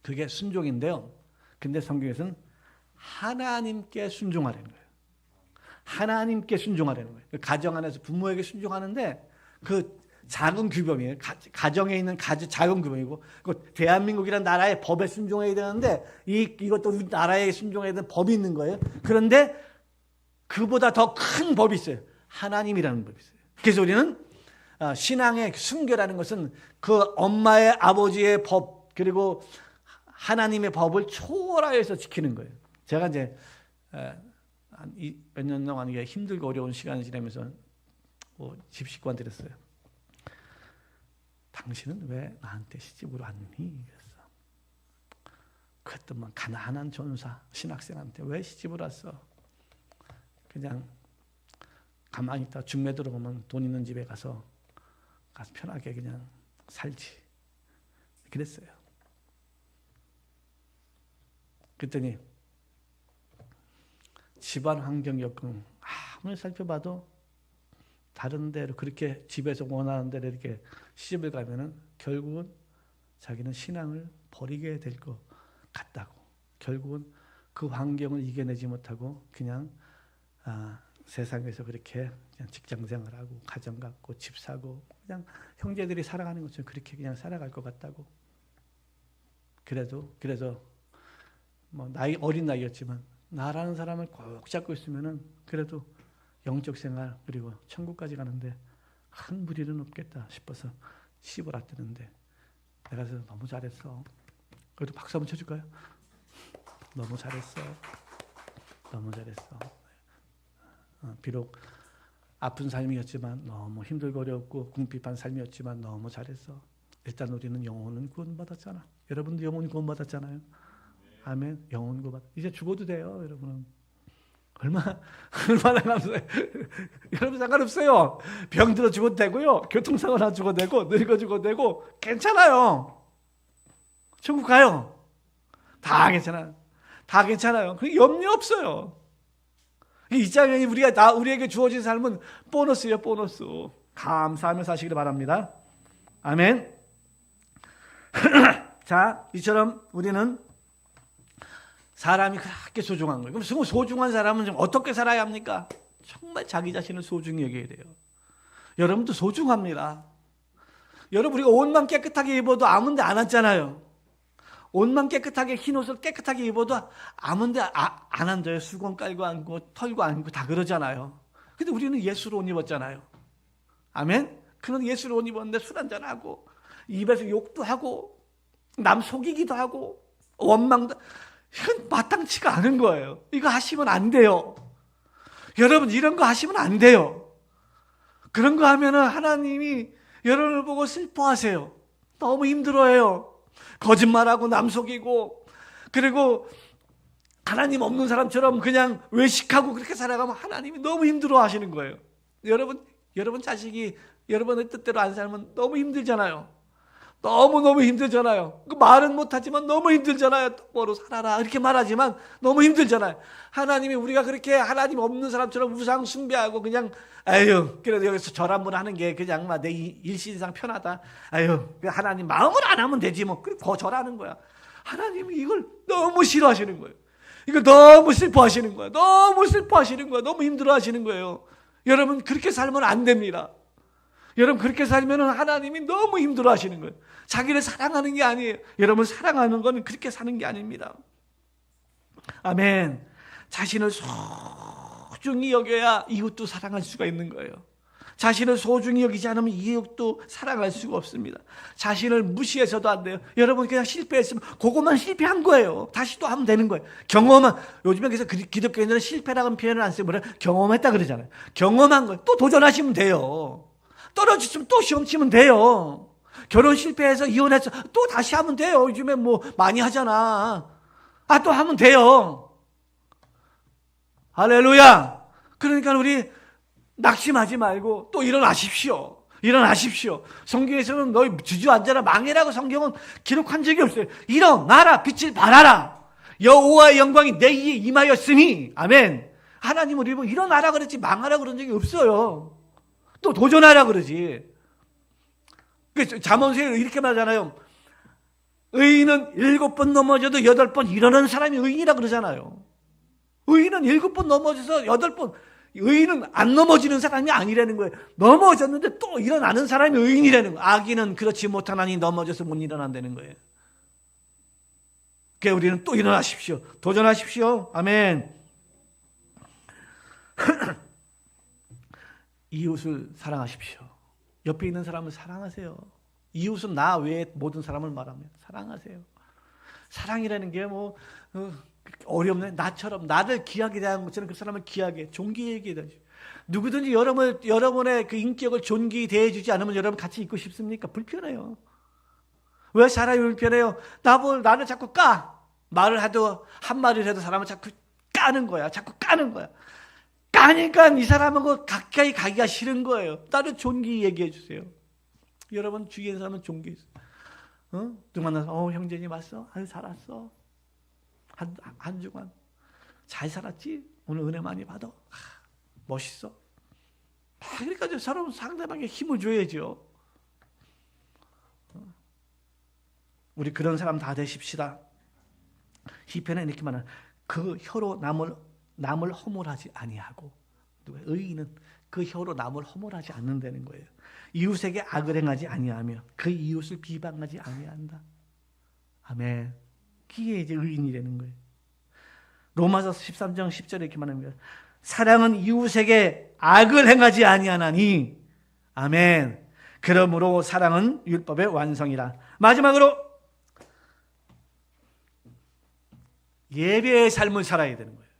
그게 순종인데요. 근데 성경에서는 하나님께 순종하라는 거예요. 하나님께 순종하라는 거예요. 가정 안에서 부모에게 순종하는데 그 작은 규범이에요. 가정에 있는 작은 규범이고, 대한민국이라는 나라의 법에 순종해야 되는데, 이것도 나라에 순종해야 되는 법이 있는 거예요. 그런데 그보다 더 큰 법이 있어요. 하나님이라는 법이 있어요. 그래서 우리는 신앙의 순교라는 것은 그 엄마의 아버지의 법, 그리고 하나님의 법을 초월하여서 지키는 거예요. 제가 이제 몇 년 동안 힘들고 어려운 시간을 지내면서 집식관 드렸어요. 당신은 왜 나한테 시집을 왔니? 그랬어. 그랬더니 가난한 전사 신학생한테 왜 시집을 왔어? 그냥 가만히 있다 중매 들어보면 돈 있는 집에 가서 편하게 그냥 살지. 그랬어요. 그랬더니 집안 환경 여건 아무리 살펴봐도 다른 데로 그렇게 집에서 원하는 데로 이렇게 시집을 가면은 결국은 자기는 신앙을 버리게 될 것 같다고. 결국은 그 환경을 이겨내지 못하고 그냥 세상에서 그렇게 그냥 직장 생활하고 가정 갖고 집 사고 그냥 형제들이 살아가는 것처럼 그렇게 그냥 살아갈 것 같다고. 그래서 뭐 어린 나이였지만 나라는 사람을 꼭 잡고 있으면은 그래도 영적 생활 그리고 천국까지 가는데 큰 무리는 없겠다 싶어서 시집을 왔다는데 내가 그래서 너무 잘했어. 그래도 박수 한번 쳐줄까요? 너무 잘했어. 너무 잘했어. 비록 아픈 삶이었지만 너무 힘들고 어렵고 궁핍한 삶이었지만 너무 잘했어. 일단 우리는 영혼은 구원받았잖아. 여러분도 영혼이 구원받았잖아요. 아멘. 영혼 구원. 이제 죽어도 돼요, 여러분은. 얼마나 감사해요. 여러분 상관없어요. 병들어 죽어도 되고요. 교통사고 나 죽어도 되고 늙어 죽어도 되고 괜찮아요. 천국 가요. 다 괜찮아요. 다 괜찮아요. 그 염려 없어요. 이 장면이 우리에게 주어진 삶은 보너스예요. 보너스. 감사하며 사시기를 바랍니다. 아멘. 자, 이처럼 우리는 사람이 그렇게 소중한 거예요. 그럼 소중한 사람은 좀 어떻게 살아야 합니까? 정말 자기 자신을 소중히 여겨야 돼요. 여러분도 소중합니다. 여러분 우리가 옷만 깨끗하게 입어도 아무 데 안 앉잖아요. 옷만 깨끗하게 흰 옷을 깨끗하게 입어도 아무 데 안 앉아요. 수건 깔고 앉고 털고 앉고 다 그러잖아요. 근데 우리는 예수로 옷 입었잖아요. 아멘? 그는 예수로 옷 입었는데 술 한잔하고 입에서 욕도 하고 남 속이기도 하고 원망도 이건 마땅치가 않은 거예요. 이거 하시면 안 돼요. 여러분 이런 거 하시면 안 돼요. 그런 거 하면은 하나님이 여러분을 보고 슬퍼하세요. 너무 힘들어해요. 거짓말하고 남 속이고 그리고 하나님 없는 사람처럼 그냥 외식하고 그렇게 살아가면 하나님이 너무 힘들어 하시는 거예요. 여러분 자식이 여러분의 뜻대로 안 살면 너무 힘들잖아요. 너무 힘들잖아요. 그 말은 못하지만 너무 힘들잖아요. 똑바로 살아라 이렇게 말하지만 너무 힘들잖아요. 하나님이 우리가 그렇게 하나님 없는 사람처럼 우상 숭배하고 그냥 아유 그래도 여기서 절 한번 하는 게 그냥 내 일신상 편하다. 아유 하나님 마음을 안 하면 되지 뭐. 그리고 절하는 거야. 하나님이 이걸 너무 싫어하시는 거예요. 이걸 너무 슬퍼하시는 거야. 너무 슬퍼하시는 거야. 너무 힘들어하시는 거예요. 여러분 그렇게 살면 안 됩니다. 여러분 그렇게 살면 하나님이 너무 힘들어하시는 거예요. 자기를 사랑하는 게 아니에요. 여러분 사랑하는 건 그렇게 사는 게 아닙니다. 아멘. 자신을 소중히 여겨야 이웃도 사랑할 수가 있는 거예요. 자신을 소중히 여기지 않으면 이웃도 사랑할 수가 없습니다. 자신을 무시해서도 안 돼요. 여러분 그냥 실패했으면 그것만 실패한 거예요. 다시 또 하면 되는 거예요. 경험한, 요즘에 그래서 기독교인들은 실패라는 표현을 안 쓰고 경험했다 그러잖아요. 경험한 거예요. 또 도전하시면 돼요. 떨어졌으면 또 시험 치면 돼요. 결혼 실패해서 이혼해서 또 다시 하면 돼요. 요즘에 뭐 많이 하잖아. 또 하면 돼요. 할렐루야. 그러니까 우리 낙심하지 말고 또 일어나십시오. 일어나십시오. 성경에서는 너희 주저앉아라 망해라고 성경은 기록한 적이 없어요. 일어나라 빛을 발하라. 여호와의 영광이 내 위에 임하였으니. 아멘. 하나님은 우리 일어나라 그랬지 망하라 그런 적이 없어요. 또 도전하라 그러지. 잠언서에 이렇게 말하잖아요. 의인은 7번 넘어져도 8번 일어나는 사람이 의인이라 그러잖아요. 의인은 7번 넘어져서 8번, 의인은 안 넘어지는 사람이 아니라는 거예요. 넘어졌는데 또 일어나는 사람이 의인이라는 거예요. 악인은 그렇지 못하나니 넘어져서 못 일어난다는 거예요. 그러니까 우리는 또 일어나십시오. 도전하십시오. 아멘. 이웃을 사랑하십시오. 옆에 있는 사람을 사랑하세요. 이웃은 나 외에 모든 사람을 말합니다. 사랑하세요. 사랑이라는 게 어렵네. 나처럼 나를 귀하게 대하는 것처럼 그 사람을 귀하게 존귀하게 대하죠. 누구든지 여러분의 그 인격을 존귀히 대해주지 않으면 여러분 같이 있고 싶습니까? 불편해요. 왜 사람이 불편해요? 나를 자꾸 말을 해도 한마디를 해도 사람을 자꾸 까는 거야. 자꾸 까는 거야. 까니까 이 사람하고 가까이 가기가 싫은 거예요. 나를 존귀히 얘기해 주세요. 여러분 주위에 있는 사람은 존귀해 주세요. 누구 만나서 형제님 왔어? 살았어. 한 주간 잘 살았지? 오늘 은혜 많이 받아. 멋있어. 그러니까 서로 상대방에게 힘을 줘야죠. 우리 그런 사람 다 되십시다. 시편에 이렇게 말하는 그 혀로 남을 허물하지 아니하고, 의인은 그 혀로 남을 허물하지 않는다는 거예요. 이웃에게 악을 행하지 아니하며 그 이웃을 비방하지 아니한다. 아멘. 그게 이제 의인이라는 거예요. 로마서 13장 10절에 이렇게 말합니다. 사랑은 이웃에게 악을 행하지 아니하나니. 아멘. 그러므로 사랑은 율법의 완성이라. 마지막으로 예배의 삶을 살아야 되는 거예요.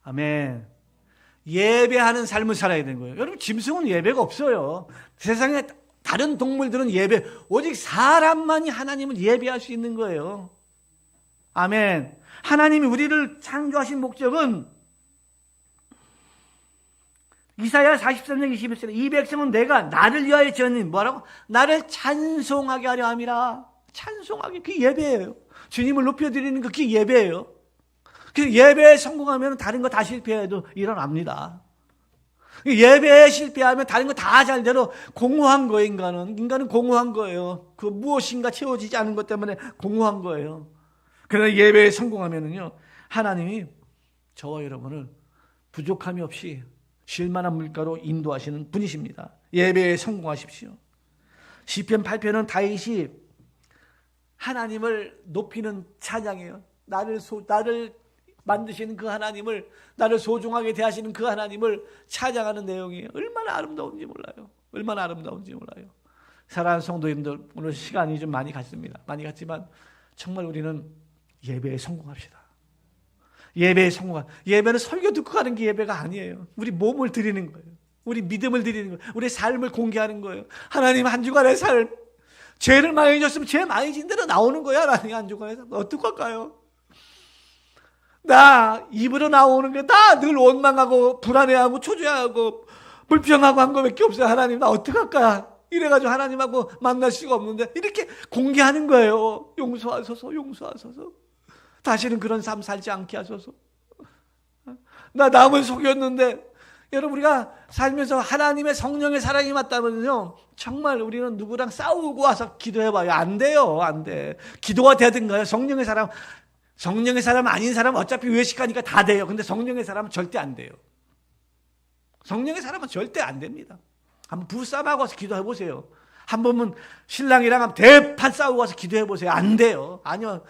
아멘. 예배하는 삶을 살아야 되는 거예요. 여러분 짐승은 예배가 없어요. 세상에 다른 동물들은 예배, 오직 사람만이 하나님을 예배할 수 있는 거예요. 아멘. 하나님이 우리를 창조하신 목적은 이사야 43장 21절에 이 백성은 내가 나를 위하여 지었니 뭐라고? 나를 찬송하게 하려 함이라. 찬송하게, 그게 예배예요. 주님을 높여드리는 그게 예배예요. 예배에 성공하면 다른 거 다 실패해도 일어납니다. 예배에 실패하면 다른 거 다 잘대로 공허한 거예요. 인간은 공허한 거예요. 그 무엇인가 채워지지 않은 것 때문에 공허한 거예요. 그러나 예배에 성공하면은요, 하나님이 저와 여러분을 부족함이 없이 쉴만한 물가로 인도하시는 분이십니다. 예배에 성공하십시오. 시편 8편은 다윗이 하나님을 높이는 찬양이에요. 나를 만드시는 그 하나님을, 나를 소중하게 대하시는 그 하나님을 찬양하는 내용이에요. 얼마나 아름다운지 몰라요. 얼마나 아름다운지 몰라요. 사랑하는 성도님들, 오늘 시간이 좀 많이 갔습니다. 많이 갔지만 정말 우리는 예배에 성공합시다. 예배에 예배는 설교 듣고 가는 게 예배가 아니에요. 우리 몸을 드리는 거예요. 우리 믿음을 드리는 거예요. 우리 삶을 공개하는 거예요. 하나님 한 주간의 삶, 죄를 많이 졌으면 죄 많이 진 대로 나오는 거야. 하나님 한 주간의 삶 어떡할까요? 나 입으로 나오는 게 다 늘 원망하고 불안해하고 초조해하고 불평하고 한 거밖에 없어요. 하나님 나 어떡할까? 이래가지고 하나님하고 만날 수가 없는데 이렇게 공개하는 거예요. 용서하소서 용서하소서. 다시는 그런 삶 살지 않게 하소서. 나 남을 속였는데 여러분 우리가 살면서 하나님의 성령의 사랑이 맞다면요 정말 우리는 누구랑 싸우고 와서 기도해봐요. 안 돼요. 안 돼. 기도가 되든가요. 성령의 사람 아닌 사람은 어차피 외식하니까 다 돼요. 근데 성령의 사람은 절대 안 돼요. 성령의 사람은 절대 안 됩니다. 한번 부부싸움하고 와서 기도해 보세요. 한 번은 신랑이랑 대판 싸우고 와서 기도해 보세요. 안 돼요. 아니요.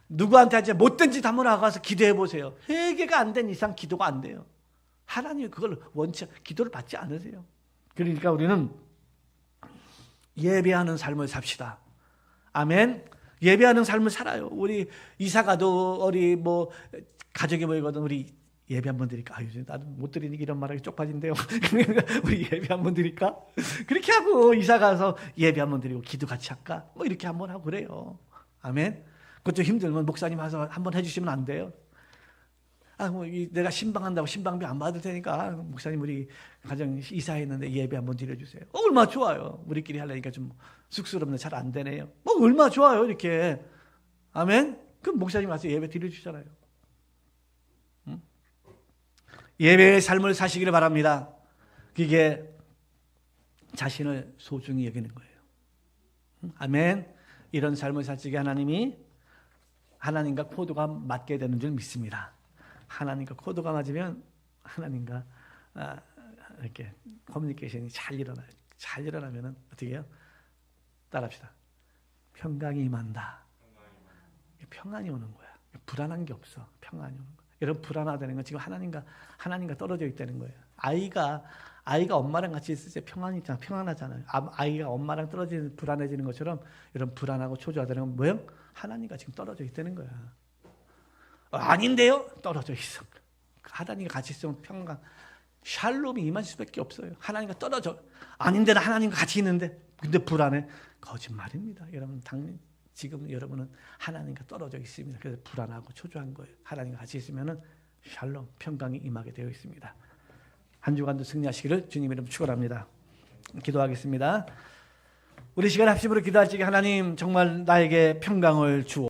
누구한테 이제 못된 짓 한번 하고 와서 기도해 보세요. 회개가 안 된 이상 기도가 안 돼요. 하나님이 그걸 기도를 받지 않으세요. 그러니까 우리는 예배하는 삶을 삽시다. 아멘. 예배하는 삶을 살아요. 우리 이사가도 우리 뭐 가족이 모이거든 우리 예배 한번 드릴까? 아유, 나도 못 드리니까 이런 말하기 쪽팔린데요. 우리 예배 한번 드릴까? 그렇게 하고 이사 가서 예배 한번 드리고 기도 같이 할까? 뭐 이렇게 한번 하고 그래요. 아멘. 그것도 힘들면 목사님 와서 한번 해주시면 안 돼요. 내가 신방한다고 신방비 안 받을 테니까 목사님 우리 가정 이사했는데 예배 한번 드려주세요. 얼마나 좋아요. 우리끼리 하려니까 좀 쑥스럽네. 잘 안 되네요. 얼마나 좋아요. 이렇게. 아멘. 그럼 목사님 와서 예배 드려주잖아요. 예배의 삶을 사시기를 바랍니다. 그게 자신을 소중히 여기는 거예요. 아멘. 이런 삶을 살찌게 하나님이 하나님과 코드가 맞게 되는 줄 믿습니다. 하나님과 코드가 맞으면 하나님과 이렇게 커뮤니케이션이 잘 일어나요. 잘 일어나면 어떻게 해요? 따라합시다. 평강이 임한다. 평안이 오는 거야. 불안한 게 없어. 평안이 오는 거야. 여러분 불안하다는 건 지금 하나님과 떨어져 있다는 거예요. 아이가 엄마랑 같이 있을 때 평안하잖아요. 아이가 엄마랑 떨어지는 불안해지는 것처럼 여러분 불안하고 초조하다는 건 뭐예요? 하나님과 지금 떨어져 있다는 거야. 아닌데요? 떨어져 있어. 하나님과 같이 있으면 평강, 샬롬이 임할 수밖에 없어요. 하나님과 떨어져. 아닌데 나 하나님과 같이 있는데 근데 불안해. 거짓말입니다. 여러분 지금 여러분은 하나님과 떨어져 있습니다. 그래서 불안하고 초조한 거예요. 하나님과 같이 있으면은 샬롬, 평강이 임하게 되어 있습니다. 한 주간도 승리하시기를 주님 이름 축원합니다. 기도하겠습니다. 우리 시간 합심으로 기도할 적에 하나님 정말 나에게 평강을 주옵소서.